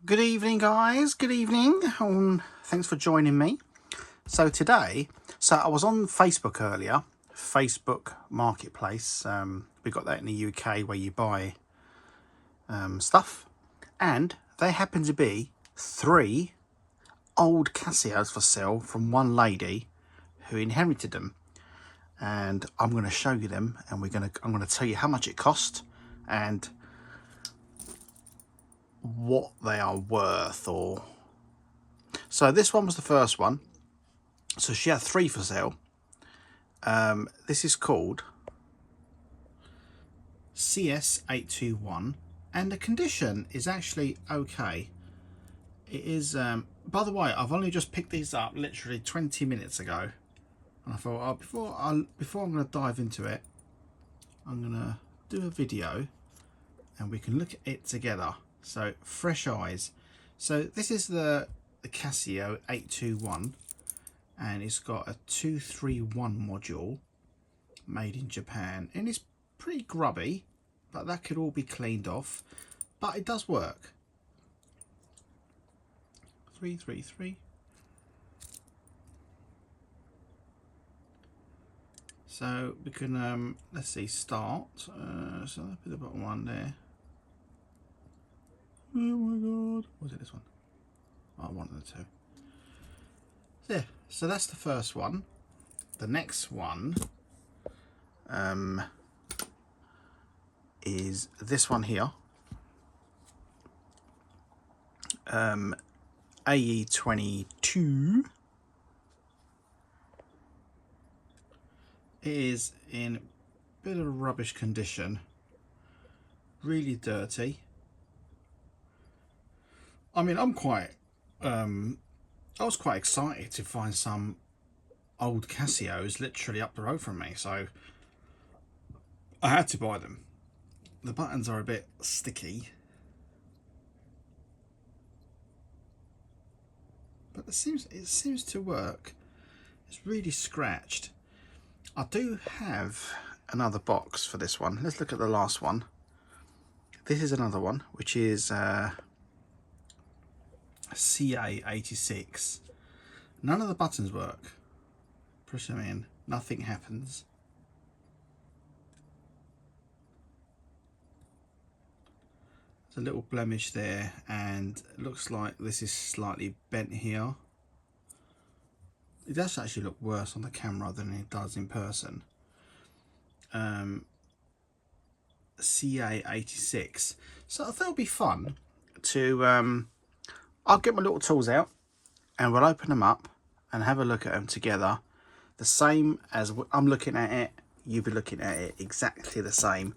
Good evening, guys. Good evening. Thanks for joining me. So today, I was on Facebook earlier, Facebook Marketplace. We got that in the UK where you buy stuff, and there happened to be 3 old Casios for sale from one lady who inherited them, and I'm going to show you them, and I'm going to tell you how much it cost and what they are worth. So this one was the first one. So she had 3 for sale. This is called CS821, and the condition is actually okay. It is, by the way, I've only just picked these up literally 20 minutes ago, and I thought, before I'm going to dive into it, I'm going to do a video and we can look at it together. So fresh eyes. So this is the Casio 821, and it's got a 231 module made in Japan, and it's pretty grubby, but that could all be cleaned off, but it does work. 333. So we can let's see, start. So I'll put the bottom one there. Oh my god, was it this one? Oh, one of the 2. Yeah, so that's the first one. The next one is this one here. AE22. It is in a bit of rubbish condition, really dirty. I mean, I was quite excited to find some old Casios literally up the road from me, so I had to buy them. The buttons are a bit sticky, but it seems to work. It's really scratched. I do have another box for this one. Let's look at the last one. This is another one, which is CA86. None of the buttons work. Push them in, nothing happens. There's a little blemish there, and it looks like this is slightly bent here. It does actually look worse on the camera than it does in person. CA86. So I thought it would be fun to I'll get my little tools out and we'll open them up and have a look at them together. The same as I'm looking at it, you'll be looking at it exactly the same.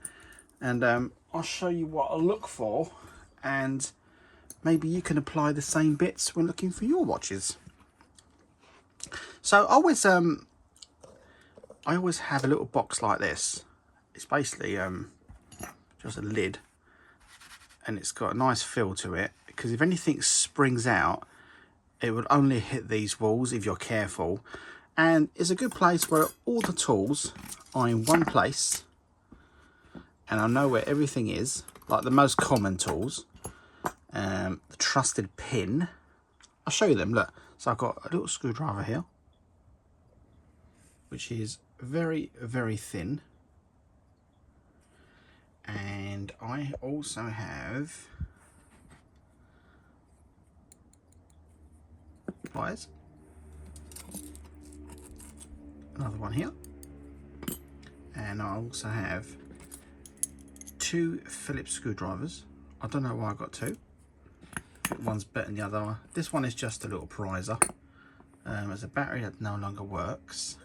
And I'll show you what I look for, and maybe you can apply the same bits when looking for your watches. So I always have a little box like this. It's basically just a lid, and it's got a nice feel to it, because if anything springs out, it would only hit these walls if you're careful. And it's a good place where all the tools are in one place, and I know where everything is, like the most common tools. The trusted pin, I'll show you them. Look, so I've got a little screwdriver here, which is very, very thin, and I also have pliers, another one here, and I also have 2 Phillips screwdrivers. I don't know why I got 2. One's better than the other. This one is just a little prizer. There's a battery that no longer works.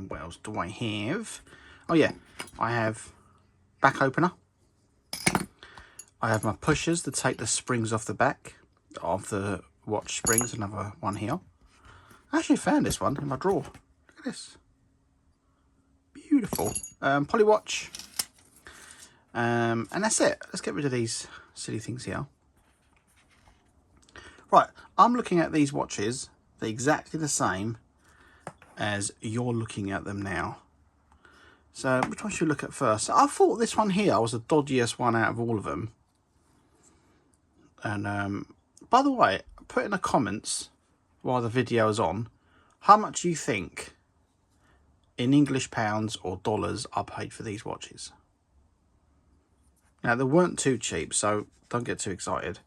What else do I have? Oh yeah, I have back opener. I have my pushers to take the springs off the back of the watch springs. Another one here. I actually found this one in my drawer. Look at this. Beautiful. Poly watch. And that's it. Let's get rid of these silly things here. Right, I'm looking at these watches. They're exactly the same as you're looking at them now. So which one should we look at first? I thought this one here was the dodgiest one out of all of them. And by the way, put in the comments while the video is on, how much do you think in English pounds or dollars I paid for these watches? Now, they weren't too cheap, so don't get too excited.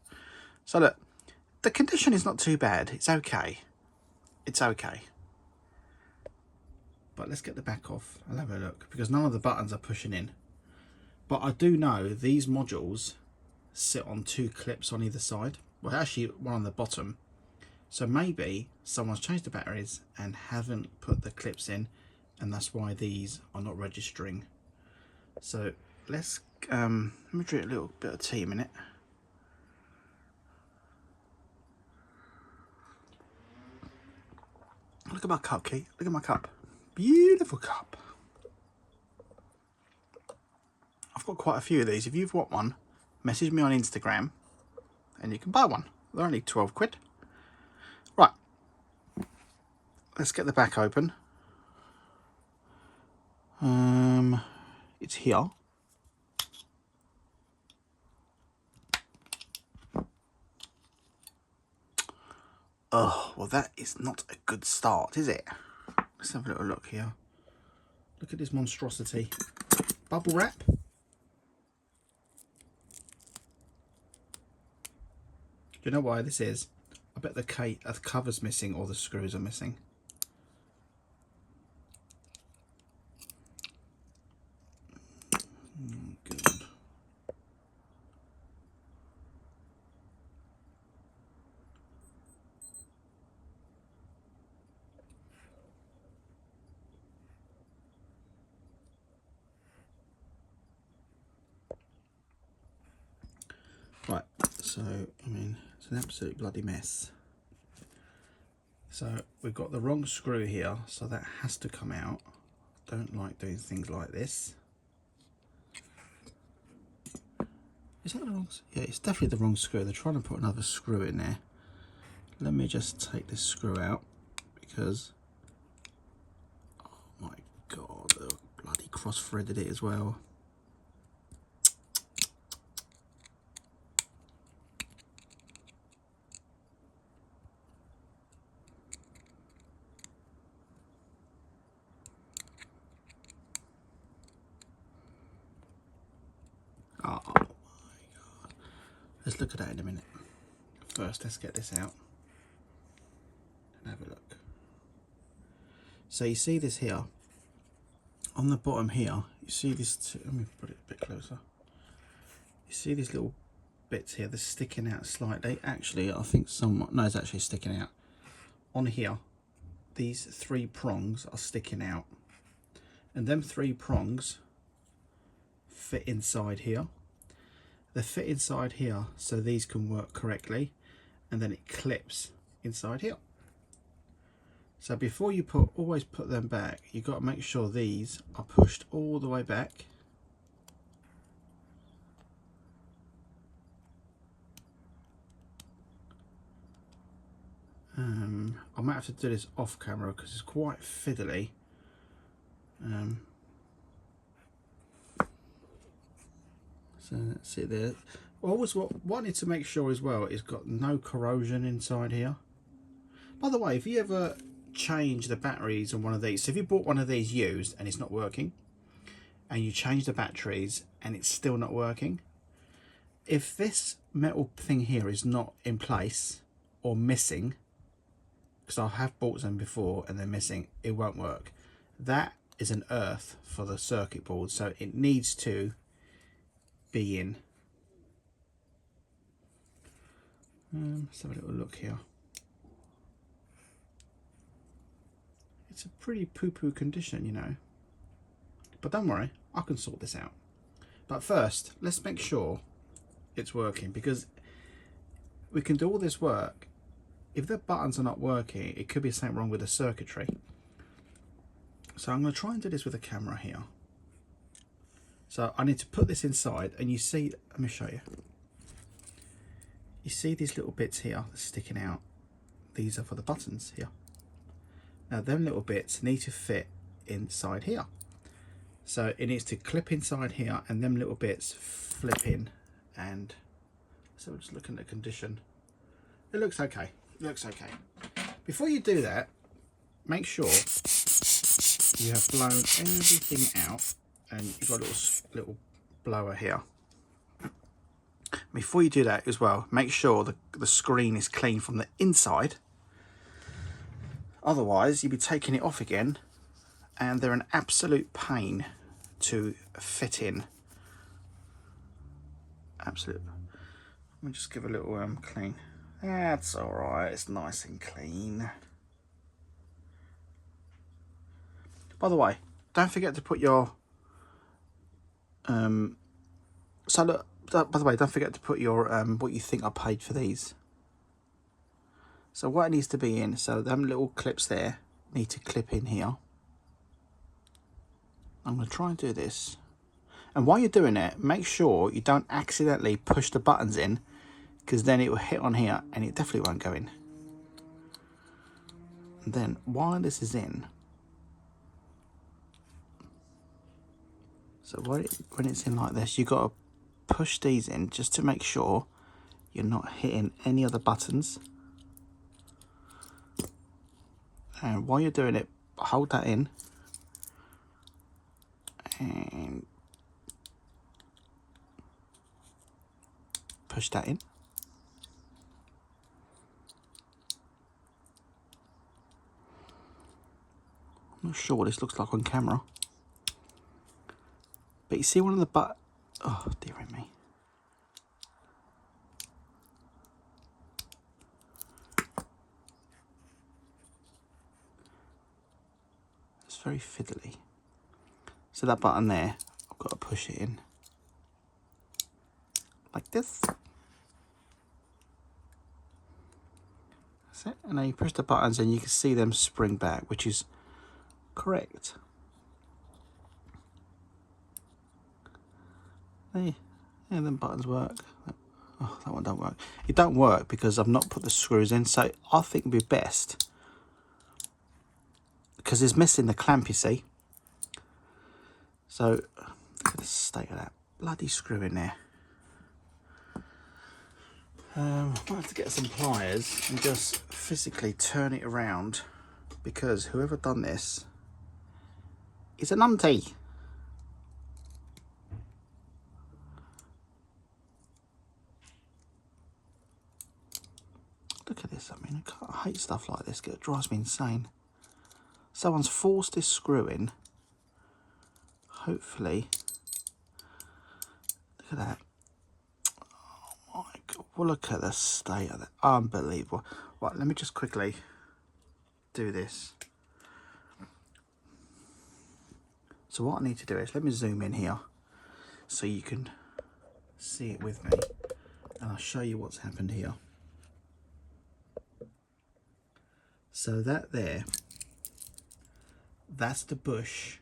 So look, the condition is not too bad. It's okay. It's okay. But let's get the back off. I'll have a look, because none of the buttons are pushing in. But I do know these modules sit on 2 clips on either side. Well, actually one on the bottom. So maybe someone's changed the batteries and haven't put the clips in, and that's why these are not registering. So let's let me drink a little bit of tea a minute. Look at my cup, Keith. Look at my cup. Beautiful cup. I've got quite a few of these. If you've got one, message me on Instagram and you can buy one. They're only 12 quid. Right. Let's get the back open. It's here. Oh, well, that is not a good start, is it? Let's have a little look here. Look at this monstrosity. Bubble wrap. Do you know why this is? I bet the cover's missing or the screws are missing. Good. Right, so, I mean, it's an absolute bloody mess. So, we've got the wrong screw here, so that has to come out. Don't like doing things like this. Is that the wrong? Yeah, it's definitely the wrong screw. They're trying to put another screw in there. Let me just take this screw out, because, oh my God, they're bloody cross-threaded it as well. Oh my God. Let's look at that in a minute. First, let's get this out and have a look. So you see this here, on the bottom here, you see this, let me put it a bit closer. You see these little bits here, they're sticking out slightly. Actually, I think somewhat, no, it's actually sticking out. On here, these 3 prongs are sticking out. And them 3 prongs fit inside here. They fit inside here so these can work correctly, and then it clips inside here. So before you always put them back, you've got to make sure these are pushed all the way back. I might have to do this off camera because it's quite fiddly. So that's it there. Always wanted to make sure as well it's got no corrosion inside here. By the way, if you ever change the batteries on one of these, so if you bought one of these used and it's not working, and you change the batteries and it's still not working, if this metal thing here is not in place or missing, because I have bought them before and they're missing, it won't work. That is an earth for the circuit board, so it needs to be in. Let's have a little look here. It's a pretty poo-poo condition, you know, but don't worry, I can sort this out. But first, let's make sure it's working, because we can do all this work. If the buttons are not working, it could be something wrong with the circuitry. So I'm going to try and do this with a camera here. So I need to put this inside, and you see, let me show you. You see these little bits here sticking out. These are for the buttons here. Now them little bits need to fit inside here. So it needs to clip inside here, and them little bits flip in and So we're just looking at the condition. It looks okay. It looks okay. Before you do that, make sure you have blown everything out, and you've got a little blower here. Before you do that as well, make sure the screen is clean from the inside. Otherwise, you'll be taking it off again, and they're an absolute pain to fit in. Absolute. Let me just give a little clean. That's all right. It's nice and clean. By the way, don't forget to put your so look, by the way, don't forget to put your what you think I paid for these. So what it needs to be in, so them little clips there need to clip in here. I'm going to try and do this. And while you're doing it, make sure you don't accidentally push the buttons in, because then it will hit on here and it definitely won't go in. And then while this is in, so when it's in like this, you've got to push these in just to make sure you're not hitting any other buttons. And while you're doing it, hold that in and push that in. I'm not sure what this looks like on camera, but you see one of the oh dear me. It's very fiddly. So that button there, I've got to push it in like this. That's it. And then you push the buttons and you can see them spring back, which is correct. There, yeah, them buttons work. Oh, that one don't work. It don't work because I've not put the screws in, so I think it'd be best, because it's missing the clamp, you see. So look at the state of that bloody screw in there. I might have to get some pliers and just physically turn it around, because whoever done this is a numpty. Look at this. I mean, I hate stuff like this. It drives me insane. Someone's forced this screw in. Hopefully. Look at that. Oh my God. Well, look at the state of that. Unbelievable. Right, let me just quickly do this. So what I need to do is, let me zoom in here so you can see it with me, and I'll show you what's happened here. So that there, that's the bush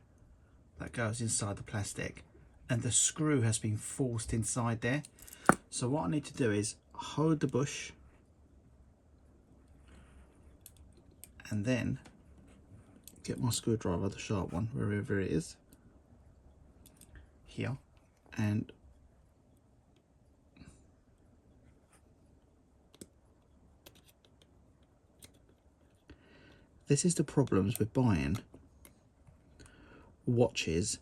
that goes inside the plastic, and the screw has been forced inside there. So what I need to do is hold the bush and then get my screwdriver, the sharp one, wherever it is, here, and this is the problems with buying watches.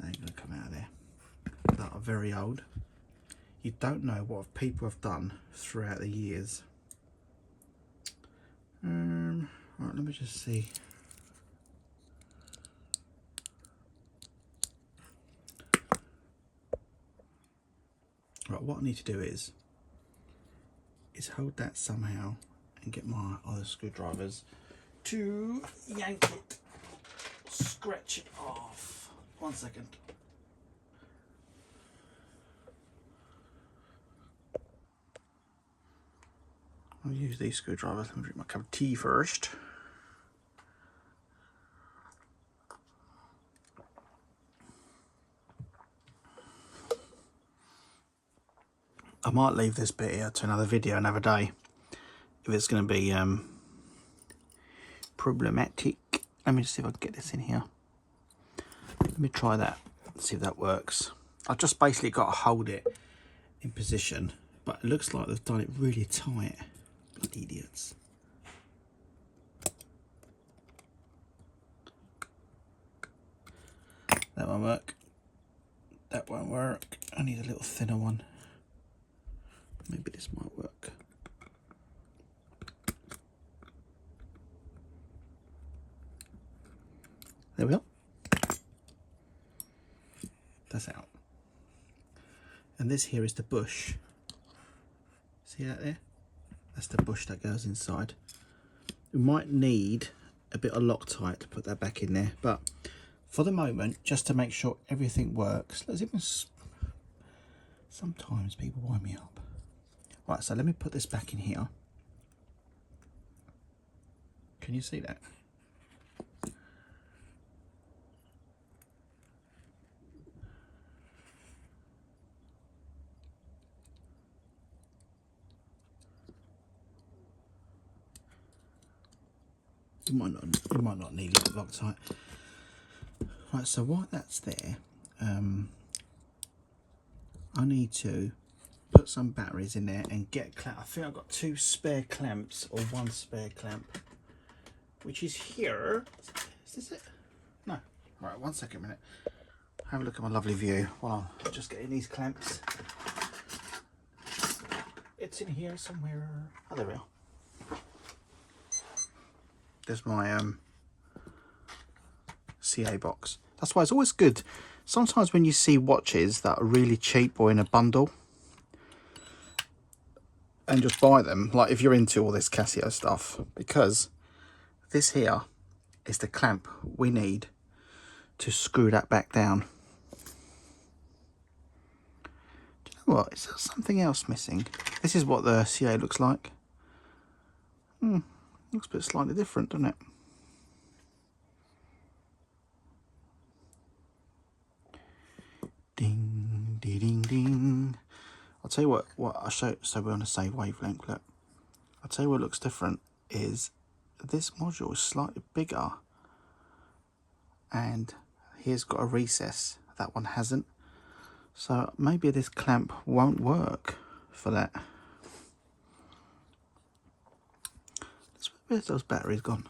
They're going to come out of there. That are very old. You don't know what people have done throughout the years. Right, let me just see. Right, what I need to do is hold that somehow and get my other screwdrivers to yank it, scratch it off. 1 second. I'll use these screwdrivers. Let me drink my cup of tea first. I might leave this bit here to another video another day if it's going to be problematic. Let me just see if I can get this in here. Let me try that, see if that works. I've just basically got to hold it in position, but it looks like they've done it really tight. Bloody idiots. That won't work. That won't work. I need a little thinner one. Maybe this might work. There we go. That's out. And this here is the bush. See that there? That's the bush that goes inside. We might need a bit of Loctite to put that back in there, but for the moment, just to make sure everything works, let's even. Sometimes people wind me up. Right, so let me put this back in here. Can you see that? You might not need Loctite. Right, so while that's there, I need to put some batteries in there and get I think I've got 2 spare clamps, or 1 spare clamp, which is here. Is this it? No. Right, 1 second, minute. Have a look at my lovely view while I'm just getting these clamps. It's in here somewhere. Oh, there we are. There's my CA box. That's why it's always good. Sometimes when you see watches that are really cheap or in a bundle, and just buy them, like if you're into all this Casio stuff, because this here is the clamp we need to screw that back down. Do you know what? Is there something else missing? This is what the CA looks like. Looks a bit slightly different, doesn't it? Ding, ding, ding, ding. I'll tell you what I'll show. So we're on the same wavelength. Look, I'll tell you what looks different is this module is slightly bigger, and here's got a recess. That one hasn't. So maybe this clamp won't work for that. Where's those batteries gone?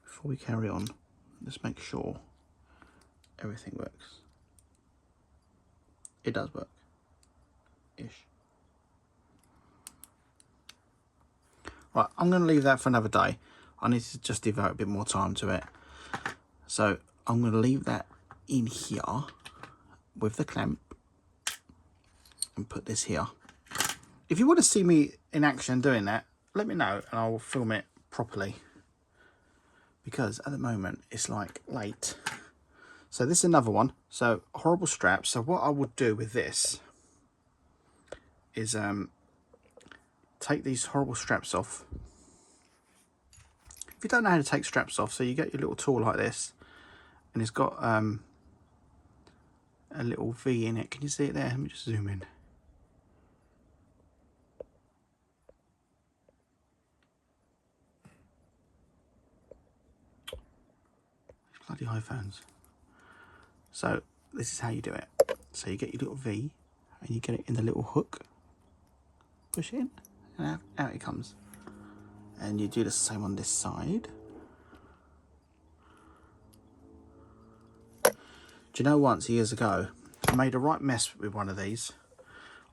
Before we carry on, let's make sure everything works. It does work. Ish. Right, I'm going to leave that for another day. I need to just devote a bit more time to it. So I'm going to leave that in here with the clamp and put this here. If you want to see me in action doing that, let me know and I'll film it properly. Because at the moment it's like late. So this is another one. So horrible straps. So what I would do with this is take these horrible straps off. If you don't know how to take straps off, so you get your little tool like this, and it's got a little V in it. Can you see it there? Let me just zoom in. Bloody iPhones. So this is how you do it. So you get your little V and you get it in the little hook, push it in, and out it comes. And you do the same on this side. Do you know, once years ago I made a right mess with one of these.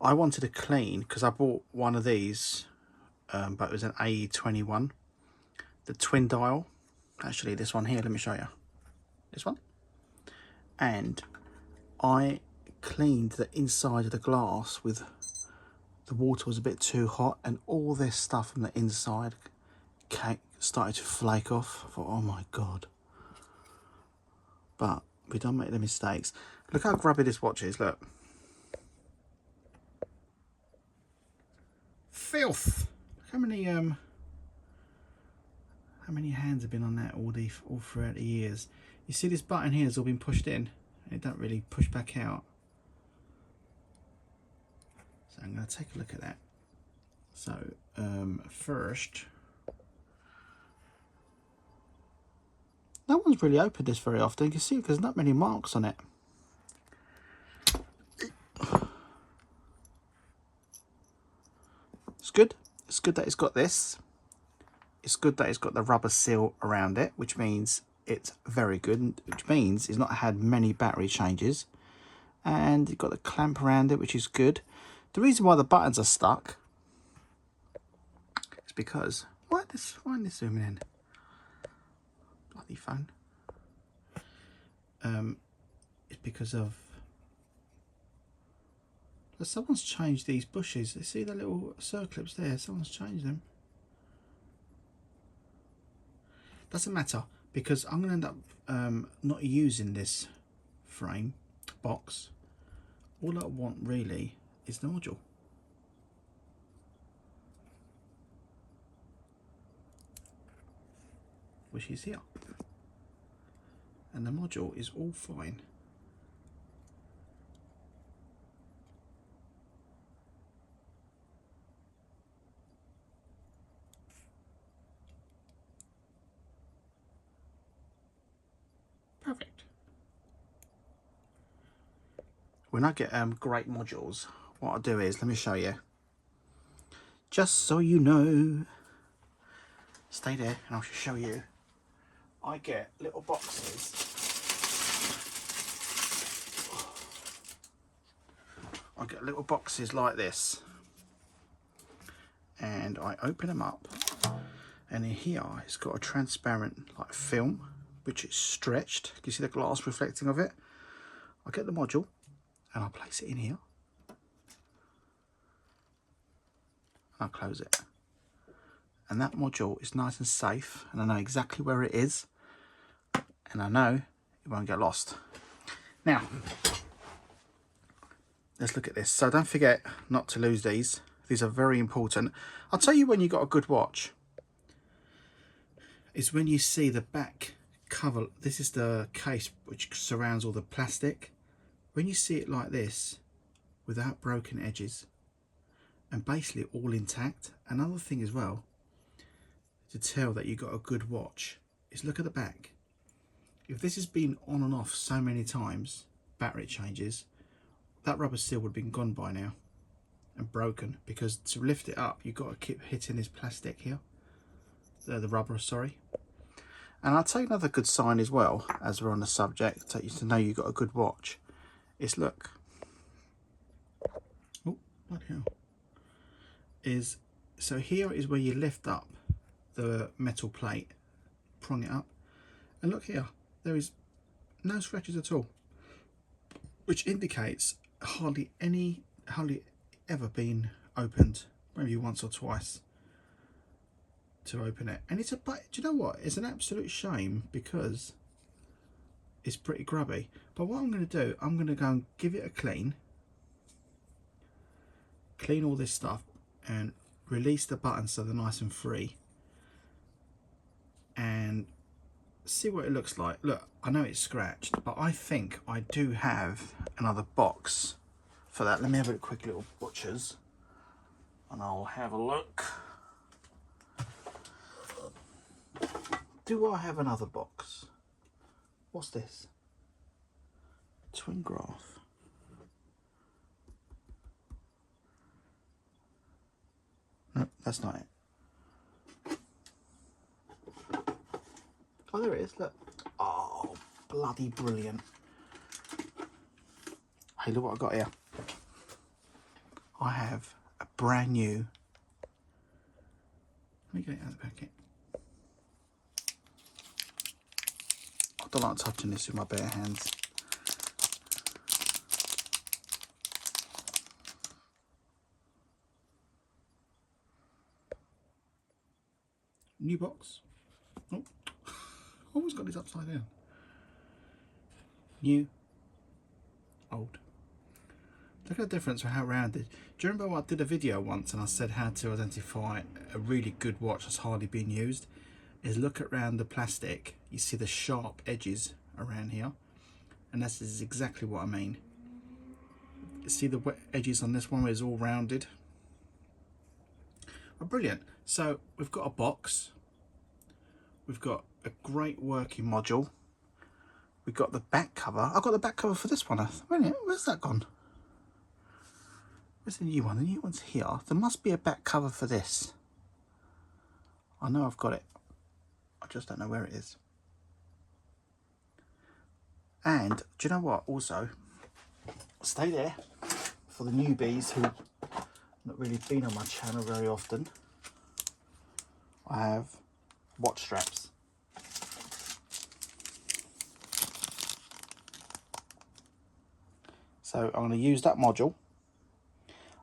I wanted to clean, because I bought one of these, but it was an AE21, the twin dial. Actually, this one here, let me show you. This one. And I cleaned the inside of the glass with, the water was a bit too hot, and all this stuff from the inside started to flake off. I thought, oh my God. But we don't make the mistakes. Look how grubby this watch is, look. Filth. How many hands have been on that all throughout the years? You see this button here has all been pushed in, and it don't really push back out. So I'm going to take a look at that. So first, No one's really opened this very often. You can see there's not many marks on it. It's good. It's good that it's got this. It's good that it's got the rubber seal around it, which means it's very good, which means it's not had many battery changes. And you've got the clamp around it, which is good. The reason why the buttons are stuck is because... Why am I zooming in? Bloody phone. It's because of... Someone's changed these bushes. You see the little circlips there? Someone's changed them. Doesn't matter, because I'm going to end up not using this frame box. All I want really is the module, which is here, and the module is all fine. Perfect. When I get great modules, what I'll do is, let me show you. Just so you know, stay there and I'll show you. I get little boxes. I get little boxes like this, and I open them up, and in here it's got a transparent like film, which is stretched. Can you see the glass reflecting of it? I get the module and I place it in here, and I'll close it, and that module is nice and safe, and I know exactly where it is, and I know it won't get lost. Now let's look at this. So don't forget not to lose these. These are very important. I'll tell you when you got a good watch is when you see the back cover. This is the case which surrounds all the plastic. When you see it like this, without broken edges, and basically all intact. Another thing as well to tell that you got a good watch is look at the back. If this has been on and off so many times, battery changes, that rubber seal would have been gone by now and broken, because to lift it up you've got to keep hitting this plastic here, the rubber, sorry. And I'll tell you another good sign as well, as we're on the subject, to know you've got a good watch, is look. Oh, bloody hell. So here is where you lift up the metal plate, prong it up, and look here, there is no scratches at all, which indicates hardly ever been opened, maybe once or twice to open it. And it's do you know what, it's an absolute shame because it's pretty grubby. But what I'm going to do, I'm going to go and give it a clean all this stuff and release the buttons so they're nice and free, and see what it looks like. Look, I know it's scratched, but I think I do have another box for that. Let me have a quick little butcher's and I'll have a look. Do I have another box? What's this? Twin graph. No, that's not it. Oh, there it is, look. Oh, bloody brilliant. Hey, look what I got here. I have a brand new... Let me get it out of the packet. I don't like touching this with my bare hands. New box. Oh, I always got this upside down. New, old. Look at the difference for how rounded. Do you remember I did a video once and I said how to identify a really good watch that's hardly been used? Is look around the plastic, you see the sharp edges around here, and this is exactly what I mean. You see the edges on this one where it's all rounded. Oh, brilliant. So we've got a box, We've got a great working module. We've got the back cover. I've got the back cover for this one. Wait a minute, where's that gone? Where's the new one? The new one's here. There must be a back cover for this. I know I've got it. I just don't know where it is. And do you know what? Also, stay there for the newbies who not really been on my channel very often. I have watch straps. So I'm going to use that module.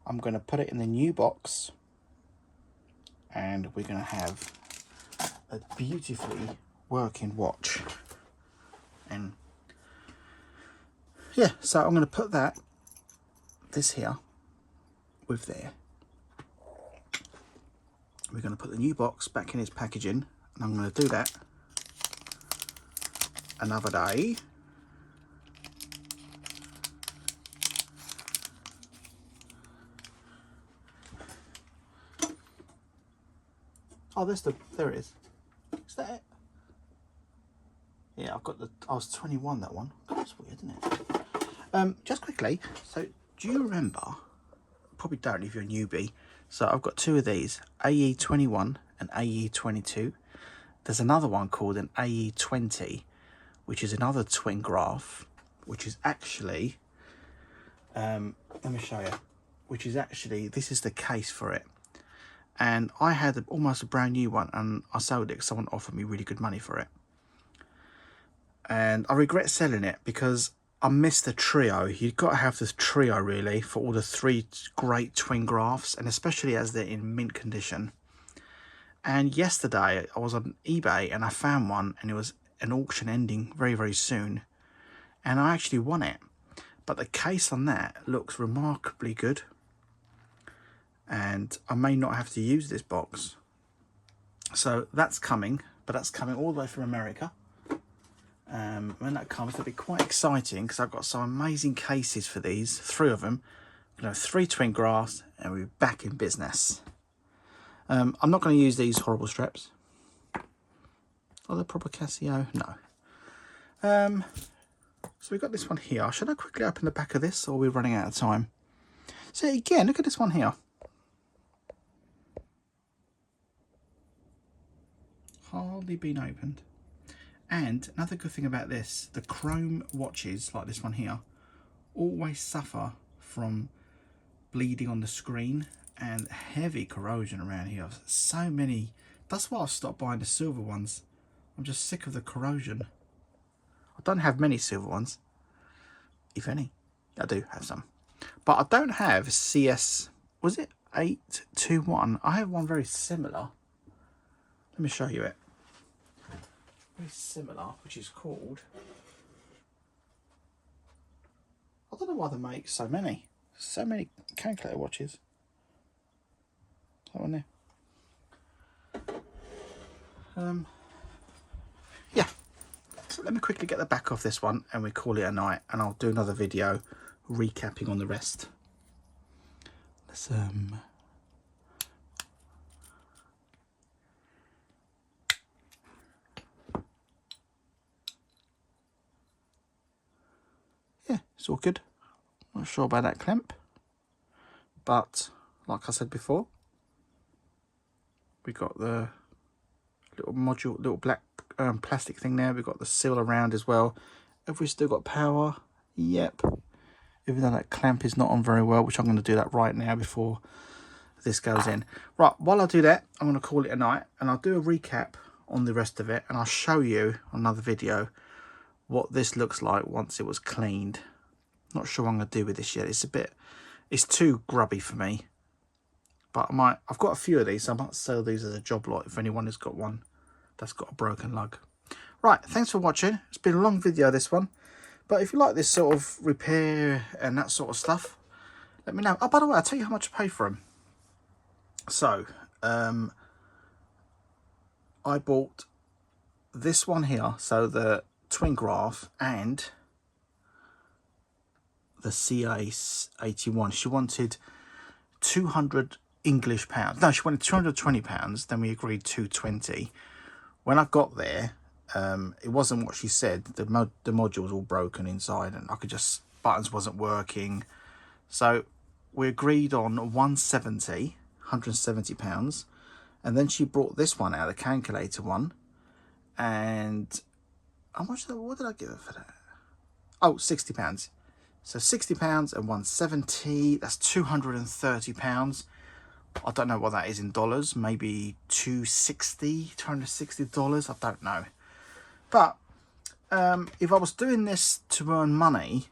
I'm going to put it in the new box, and we're going to have a beautifully working watch. And yeah, so I'm going to put this here with there. We're going to put the new box back in its packaging, and I'm going to do that another day. Oh, there it is. Is that it? Yeah, I was 21, that one. God, that's weird, isn't it? Just quickly, so do you remember, probably don't if you're a newbie, so I've got two of these, AE21 and AE22. There's another one called an AE20, which is another twin graph, which is actually, let me show you, which is actually, this is the case for it. And I had almost a brand new one, and I sold it because someone offered me really good money for it. And I regret selling it because I missed the trio. You've got to have this trio really for all the three great twin graphs, and especially as they're in mint condition. And yesterday I was on eBay and I found one, and it was an auction ending very, very soon. And I actually won it. But the case on that looks remarkably good. And I may not have to use this box. So that's coming, but that's coming all the way from America. When that comes, it'll be quite exciting because I've got some amazing cases for these, 3 of them. We're going to have 3 twin graphs, and we're back in business. I'm not going to use these horrible straps. Are they proper Casio? No. So we've got this one here. Should I quickly open the back of this, or are we running out of time? So again, look at this one here. Hardly been opened. And another good thing about this, the chrome watches like this one here always suffer from bleeding on the screen and heavy corrosion around here. So many. That's why I stopped buying the silver ones. I'm just sick of the corrosion. I don't have many silver ones, if any. I do have some, but I don't have CS, was it 821? I have one very similar. Let me show you it. Very similar, which is called, I don't know why they make so many calculator watches. That one there. Yeah, so let me quickly get the back off this one and we call it a night, and I'll do another video recapping on the rest. Let's yeah, it's all good. Not sure about that clamp, but like I said before, we got the little module, little black plastic thing there. We've got the seal around as well. Have we still got power? Yep. Even though that clamp is not on very well, which I'm going to do that right now before this goes in. Right, while I do that, I'm going to call it a night, and I'll do a recap on the rest of it, and I'll show you on another video what this looks like once it was cleaned. Not sure what I'm going to do with this yet. It's too grubby for me. But I've got a few of these, so I might sell these as a job lot if anyone has got one that's got a broken lug. Right, thanks for watching. It's been a long video, this one. But if you like this sort of repair and that sort of stuff, let me know. Oh, by the way, I'll tell you how much I paid for them. So, I bought this one here, so the twin graph and the CA81. She wanted 200 English pounds. No, she wanted £220. Then we agreed 220, when I got there, it wasn't what she said. The module was all broken inside, and I could just, buttons wasn't working. So we agreed on 170 pounds, and then she brought this one out, the calculator one, and how much? What did I give her for that? Oh, 60 pounds. So 60 pounds and 170. That's 230 pounds. I don't know what that is in dollars. Maybe $260. I don't know. But if I was doing this to earn money,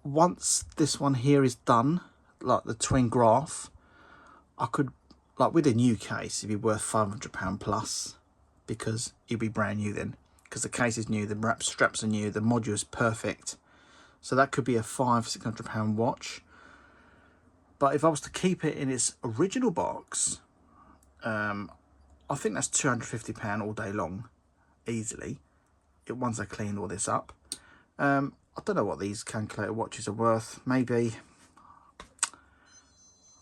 once this one here is done, like the twin graph, I could, like with a new case, it'd be worth £500 plus, because it'd be brand new then, because the case is new, the straps are new, the module is perfect. So that could be a £500-600 watch. But if I was to keep it in its original box, I think that's £250 all day long, easily. Once I cleaned all this up. I don't know what these calculator watches are worth. Maybe,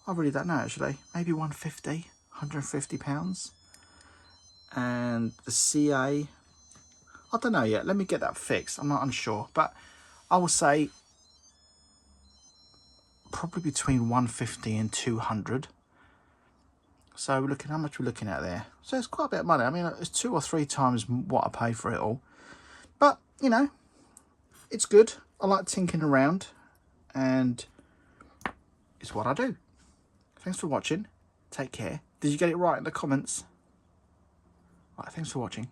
I really don't know actually. Maybe £150. And the CA, I don't know yet. Let me get that fixed. I'm not unsure, but I will say probably between 150 and 200. So we're looking, how much we're looking at there. So it's quite a bit of money. I mean, it's 2 or 3 times what I pay for it all. But, you know, it's good. I like tinkering around, and it's what I do. Thanks for watching. Take care. Did you get it right in the comments? Right, thanks for watching.